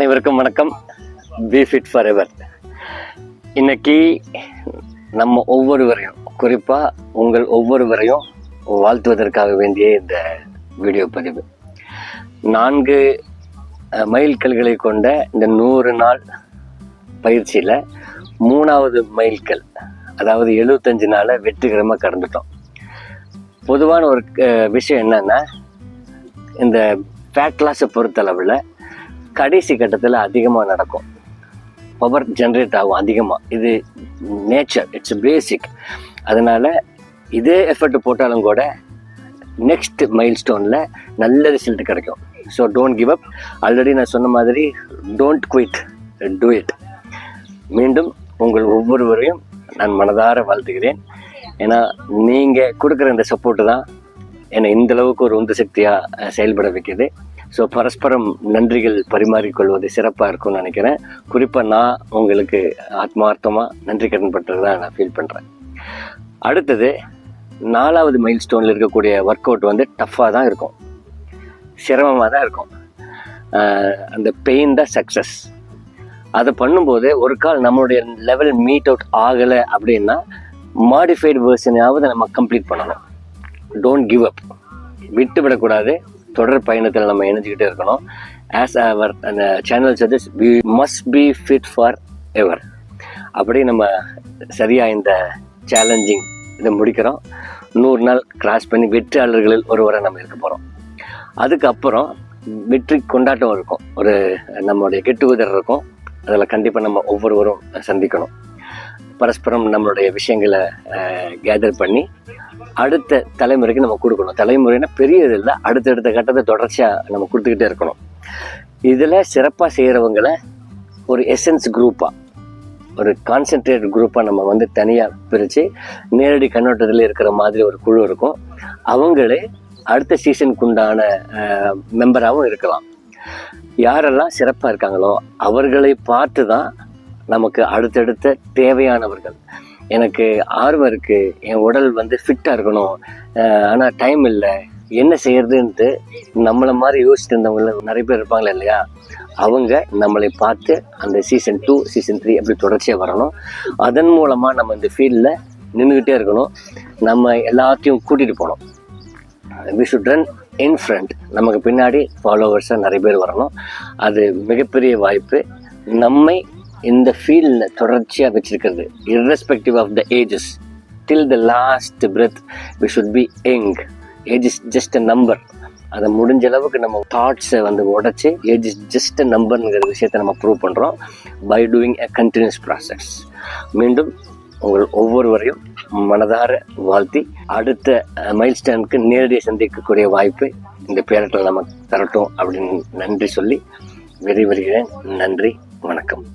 அனைவருக்கும் வணக்கம். B fit for எவர். இன்னைக்கு நம்ம ஒவ்வொருவரையும், குறிப்பாக உங்கள் ஒவ்வொருவரையும் வாழ்த்துவதற்காக வேண்டிய இந்த வீடியோ பதிவு. 4 மைல்கல்களை கொண்ட இந்த 100 நாள் பயிற்சியில் 3வது மைல்கல், அதாவது 75 நாளை வெற்றிகரமாக கடந்துட்டோம். பொதுவான ஒரு விஷயம் என்னன்னா, இந்த ஃபேட் லாஸை பொறுத்தளவில் கடைசி கட்டத்தில் அதிகமாக நடக்கும், பவர் ஜென்ரேட் ஆகும் அதிகமாக. இது நேச்சர், இட்ஸ் பேசிக். அதனால் இதே எஃபர்ட் போட்டாலும் கூட நெக்ஸ்ட் மைல் ஸ்டோனில் நல்ல ரிசல்ட் கிடைக்கும். So don't give up. Already நான் சொன்ன மாதிரி டோன்ட் குவிட், டூ இட். மீண்டும் உங்கள் ஒவ்வொருவரையும் நான் மனதார வாழ்த்துகிறேன். ஏன்னா நீங்கள் கொடுக்குற இந்த சப்போர்ட்டு தான் என்னை இந்தளவுக்கு ஒரு உந்து சக்தியாக செயல்பட வைக்கிது. ஸோ பரஸ்பரம் நன்றிகள் பரிமாறிக்கொள்வது சிறப்பாக இருக்கும்னு நினைக்கிறேன். குறிப்பாக நான் உங்களுக்கு ஆத்மார்த்தமாக நன்றி கடன் பட்டதாக நான் ஃபீல் பண்ணுறேன். அடுத்தது 4வது மைல் ஸ்டோனில் இருக்கக்கூடிய ஒர்க் அவுட் வந்து டஃப்பாக தான் இருக்கும், சிரமமாக தான் இருக்கும். அந்த பெயின் தான் சக்ஸஸ். அதை பண்ணும்போது ஒரு கால் நம்மளுடைய லெவல் மீட் அவுட் ஆகலை அப்படின்னா மாடிஃபைடு வெர்ஷனாவது நம்ம கம்ப்ளீட் பண்ணணும். டோன்ட் கிவ் அப், விட்டு விடக்கூடாது. தொடர் பயணத்தில் நம்ம இணைஞ்சிக்கிட்டே இருக்கணும். ஆஸ் அவர் அந்த channel suggest, we must be fit for ever. அப்படி நம்ம சரியாக இந்த சேலஞ்சிங் இதை முடிக்கிறோம். 100 நாள் கிராஸ் பண்ணி வெற்றியாளர்களில் ஒருவரை நம்ம இருக்க போகிறோம். அதுக்கப்புறம் வெற்றி கொண்டாட்டம் இருக்கும், ஒரு நம்மளுடைய கெட் டுகெதர் இருக்கும். அதில் கண்டிப்பாக நம்ம ஒவ்வொருவரும் சந்திக்கணும். பரஸ்பரம் நம்மளுடைய விஷயங்களை கேதர் பண்ணி அடுத்த தலைமுறைக்கு நம்ம கொடுக்கணும். தலைமுறைனா பெரியது இல்லை, அடுத்தடுத்த கட்டத்தை தொடர்ச்சியாக நம்ம கொடுத்துக்கிட்டே இருக்கணும். இதில் சிறப்பாக செய்கிறவங்களை ஒரு எசன்ஸ் குரூப்பாக, ஒரு கான்சென்ட்ரேட் குரூப்பாக நம்ம வந்து தனியாக பிரித்து நேரடி கண்ணோட்டத்தில் இருக்கிற மாதிரி ஒரு குழு இருக்கும். அவங்களே அடுத்த சீசனுக்கு உண்டான மெம்பராகவும் இருக்கலாம். யாரெல்லாம் சிறப்பாக இருக்காங்களோ அவர்களை பார்த்து தான் நமக்கு அடுத்தடுத்த தேவையானவர்கள். எனக்கு ஆர்வம் இருக்குது, என் உடல் வந்து ஃபிட்டாக இருக்கணும், ஆனால் டைம் இல்லை, என்ன செய்யறதுன்ட்டு நம்மளை மாதிரி யோசிச்சுட்டு இருந்தவங்கள நிறைய பேர் இருப்பாங்களே இல்லையா? அவங்க நம்மளை பார்த்து அந்த சீசன் 2, சீசன் 3 அப்படி தொடர்ச்சியாக வரணும். அதன் மூலமாக நம்ம இந்த ஃபீல்டில் நின்றுக்கிட்டே இருக்கணும். நம்ம எல்லாத்தையும் கூட்டிகிட்டு போகணும். We should run in front. நமக்கு பின்னாடி ஃபாலோவர்ஸாக நிறைய பேர் வரணும். அது மிகப்பெரிய வாய்ப்பு. நம்மை இந்த ஃபீல்டில் தொடர்ச்சியாக வச்சுருக்கிறது, irrespective of the ages, till the last breath we should be young. Age is just a number. அதை முடிஞ்ச அளவுக்கு நம்ம தாட்ஸை வந்து உடச்சி ஏஜ் இஸ் ஜஸ்ட் அ நம்பர்ங்கிற விஷயத்தை நம்ம ப்ரூவ் பண்ணுறோம் by doing a continuous process. மீண்டும் உங்கள் ஒவ்வொருவரையும் மனதார வாழ்த்தி அடுத்த மைல் ஸ்டாண்டுக்கு நேரடியாக சந்திக்கக்கூடிய வாய்ப்பு இந்த பேரட்டில் நமக்கு தரட்டும் அப்படின்னு நன்றி சொல்லி வருகிறேன். நன்றி, வணக்கம்.